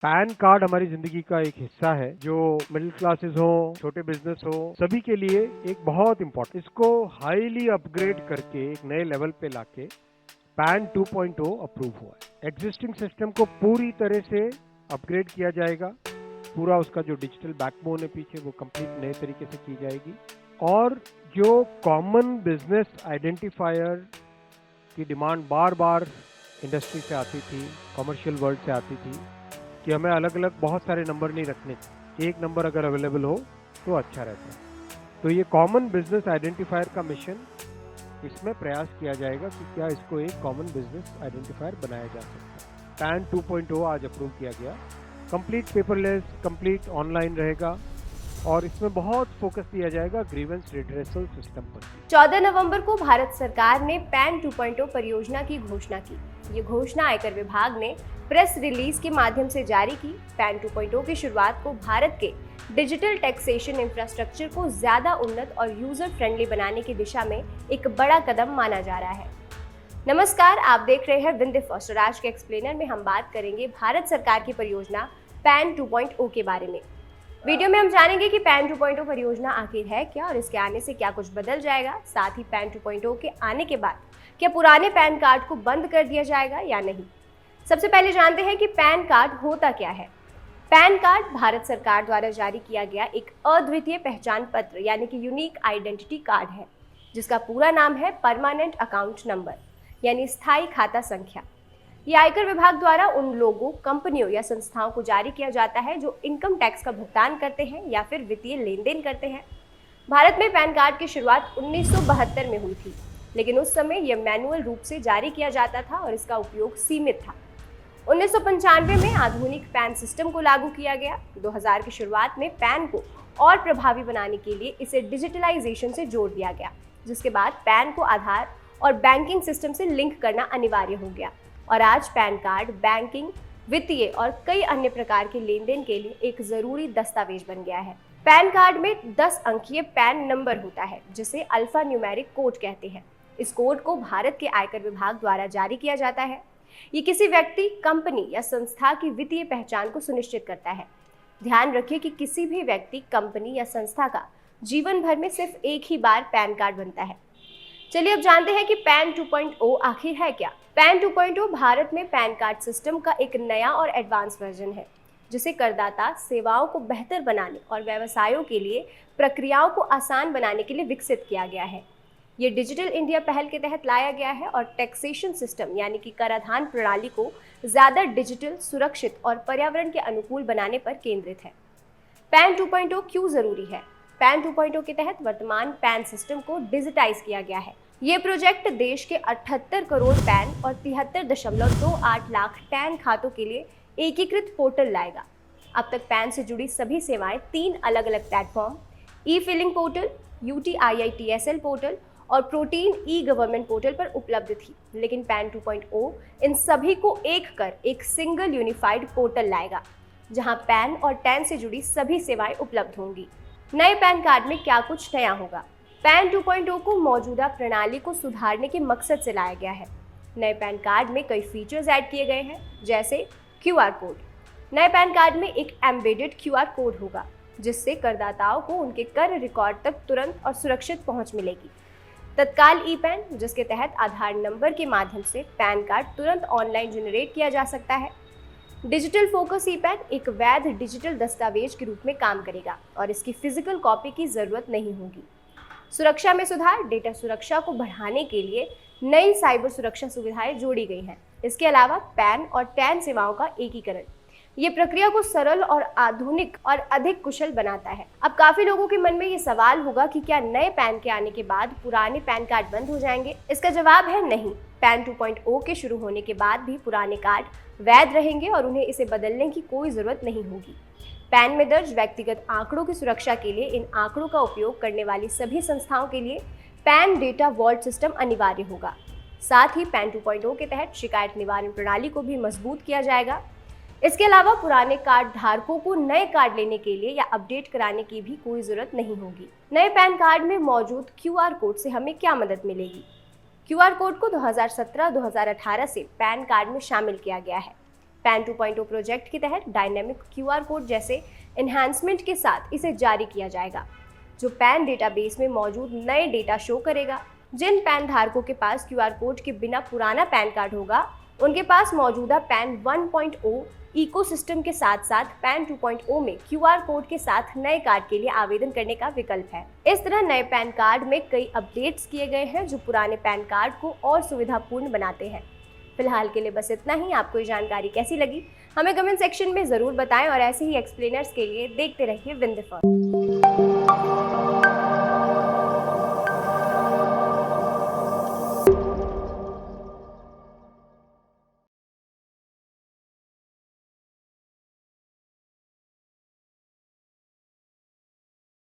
Pan card हमारी जिंदगी का एक हिस्सा है जो मिडिल क्लासेस हो, छोटे बिजनेस हो, सभी के लिए एक बहुत इंपॉर्टेंट। इसको हाईली अपग्रेड करके एक नए लेवल पे लाके पैन 2.0 अप्रूव हुआ है। एग्जिस्टिंग सिस्टम को पूरी तरह से अपग्रेड किया जाएगा। पूरा उसका जो डिजिटल बैकबोन है पीछे वो कंप्लीट नए तरीके से की जाएगी। और जो कॉमन बिजनेस आइडेंटिफायर की डिमांड बार बार इंडस्ट्री से आती थी, कमर्शियल वर्ल्ड से आती थी कि हमें अलग अलग बहुत सारे नंबर नहीं रखने, एक नंबर अगर अवेलेबल हो तो अच्छा रहता है। तो ये कॉमन बिजनेस आइडेंटिफायर का मिशन, इसमें प्रयास किया जाएगा कि क्या इसको एक कॉमन बिजनेस आइडेंटिफायर बनाया जा सकता है। पैन 2.0 आज अप्रूव किया गया। कंप्लीट पेपरलेस, कंप्लीट ऑनलाइन रहेगा और इसमें बहुत फोकस दिया जाएगा ग्रीवेंस रिड्रेसल सिस्टम पर। 14 नवंबर को भारत सरकार ने पैन 2.0 परियोजना की घोषणा की। ये घोषणा आयकर विभाग ने प्रेस रिलीज के माध्यम से जारी की। पैन 2.0 की शुरुआत को भारत के डिजिटल टैक्सेशन इंफ्रास्ट्रक्चर को ज्यादा उन्नत और यूजर फ्रेंडली बनाने की दिशा में एक बड़ा कदम माना जा रहा है। नमस्कार, आप देख रहे हैं विंध्य फर्स्ट और आज के एक्सप्लेनर में हम बात करेंगे भारत सरकार की परियोजना पैन 2.0 के बारे में। वीडियो में हम जानेंगे कि पैन 2.0 परियोजना आखिर है क्या और इसके आने से क्या कुछ बदल जाएगा। साथ ही पैन 2.0 के आने के बाद क्या पुराने पैन कार्ड को बंद कर दिया जाएगा या नहीं। सबसे पहले जानते हैं कि पैन कार्ड होता क्या है। पैन कार्ड भारत सरकार द्वारा जारी किया गया एक अद्वितीय पहचान पत्र यानी कि यूनिक आइडेंटिटी कार्ड है, जिसका पूरा नाम है परमानेंट अकाउंट नंबर यानी स्थायी खाता संख्या। ये आयकर विभाग द्वारा उन लोगों, कंपनियों या संस्थाओं को जारी किया जाता है जो इनकम टैक्स का भुगतान करते हैं या फिर वित्तीय लेन देन करते हैं। भारत में पैन कार्ड की शुरुआत 1972 में हुई थी, लेकिन उस समय यह मैनुअल रूप से जारी किया जाता था और इसका उपयोग सीमित था। 1995 में आधुनिक पैन सिस्टम को लागू किया गया। 2000 की शुरुआत में पैन को और प्रभावी बनाने के लिए इसे डिजिटलाइजेशन से जोड़ दिया गया, जिसके बाद पैन को आधार और बैंकिंग सिस्टम से लिंक करना अनिवार्य हो गया और आज पैन कार्ड बैंकिंग, वित्तीय और कई अन्य प्रकार के लेन देन के लिए एक जरूरी दस्तावेज बन गया है। पैन कार्ड में 10 अंकीय पैन नंबर होता है, जिसे अल्फा न्यूमेरिक कोड कहते हैं। इस कोड को भारत के आयकर विभाग द्वारा जारी किया जाता है। ये किसी व्यक्ति, कंपनी या संस्था की वित्तीय पहचान को सुनिश्चित करता है। ध्यान रखिए कि किसी भी व्यक्ति, कंपनी या संस्था का जीवन भर में सिर्फ एक ही बार पैन कार्ड बनता है। चलिए अब जानते हैं कि पैन 2.0 आखिर है क्या। पैन 2.0 भारत में पैन कार्ड सिस्टम का एक नया और एडवांस वर्जन है, जिसे करदाता सेवाओं को बेहतर बनाने और व्यवसायों के लिए प्रक्रियाओं को आसान बनाने के लिए विकसित किया गया है। ये डिजिटल इंडिया पहल के तहत लाया गया है और टैक्सेशन सिस्टम यानी कि कराधान प्रणाली को ज्यादा डिजिटल, सुरक्षित और पर्यावरण के अनुकूल बनाने पर केंद्रित है। पैन 2.0 क्यों जरूरी है? पैन 2.0 के तहत वर्तमान पैन सिस्टम को डिजिटाइज किया गया है। ये प्रोजेक्ट देश के 78 करोड़ पैन और 73.28 लाख टैन खातों के लिए एकीकृत पोर्टल लाएगा। अब तक पैन से जुड़ी सभी सेवाएं 3 अलग अलग प्लेटफॉर्म ई फिलिंग पोर्टल, UTIITSL पोर्टल और प्रोटीन ई गवर्नमेंट पोर्टल पर उपलब्ध थी, लेकिन पैन 2.0 इन सभी को एक सिंगल यूनिफाइड पोर्टल लाएगा, जहां पैन और टैन से जुड़ी सभी सेवाएं उपलब्ध होंगी। नए पैन कार्ड में क्या कुछ नया होगा? पैन 2.0 को मौजूदा प्रणाली को सुधारने के मकसद से लाया गया है। नए पैन कार्ड में कई फीचर्स ऐड किए गए हैं, जैसे QR कोड। नए पैन कार्ड में एक एम्बेडेड QR कोड होगा, जिससे करदाताओं को उनके कर रिकॉर्ड तक तुरंत और सुरक्षित पहुंच मिलेगी। तत्काल ई पैन, जिसके तहत आधार नंबर के माध्यम से पैन कार्ड तुरंत ऑनलाइन जनरेट किया जा सकता है। डिजिटल फोकस ई पैन एक वैध डिजिटल दस्तावेज के रूप में काम करेगा और इसकी फिजिकल कॉपी की जरूरत नहीं होगी। सुरक्षा में सुधार, डेटा सुरक्षा को बढ़ाने के लिए नई साइबर सुरक्षा सुविधाएं जोड़ी गई हैं। इसके अलावा पैन और टैन सेवाओं का एकीकरण ये प्रक्रिया को सरल और आधुनिक और अधिक कुशल बनाता है। अब काफी लोगों के मन में ये सवाल होगा कि क्या नए पैन के आने के बाद पुराने पैन कार्ड बंद हो जाएंगे? इसका जवाब है नहीं। पैन 2.0 के शुरू होने के बाद भी पुराने कार्ड वैध रहेंगे और उन्हें इसे बदलने की कोई जरूरत नहीं होगी। पैन में दर्ज व्यक्तिगत आंकड़ों की सुरक्षा के लिए इन आंकड़ों का उपयोग करने वाली सभी संस्थाओं के लिए पैन डेटा वॉल्ट सिस्टम अनिवार्य होगा। साथ ही पैन 2.0 के तहत शिकायत निवारण प्रणाली को भी मजबूत किया जाएगा। इसके अलावा पुराने कार्ड धारकों को नए कार्ड लेने के लिए या अपडेट कराने की भी कोई जरूरत नहीं होगी। नए पैन कार्ड में मौजूद QR कोड से हमें क्या मदद मिलेगी? QR कोड को 2017-2018 से पैन कार्ड में शामिल किया गया है। पैन 2.0 प्रोजेक्ट के तहत डायनेमिक QR कोड जैसे एनहांसमेंट के साथ इसे जारी किया जाएगा, जो पैन डेटाबेस में मौजूद नए डेटा शो करेगा। जिन पैन धारकों के पास QR कोड के बिना पुराना पैन कार्ड होगा, उनके पास मौजूदा पैन 1.0 इकोसिस्टम के साथ साथ पैन 2.0 में QR कोड के साथ नए कार्ड के लिए आवेदन करने का विकल्प है। इस तरह नए पैन कार्ड में कई अपडेट्स किए गए हैं जो पुराने पैन कार्ड को और सुविधापूर्ण बनाते हैं। फिलहाल के लिए बस इतना ही। आपको ये जानकारी कैसी लगी हमें कमेंट सेक्शन में जरूर बताएं और ऐसे ही एक्सप्लेनर्स के लिए देखते रहिए विंध्य फर्स्ट।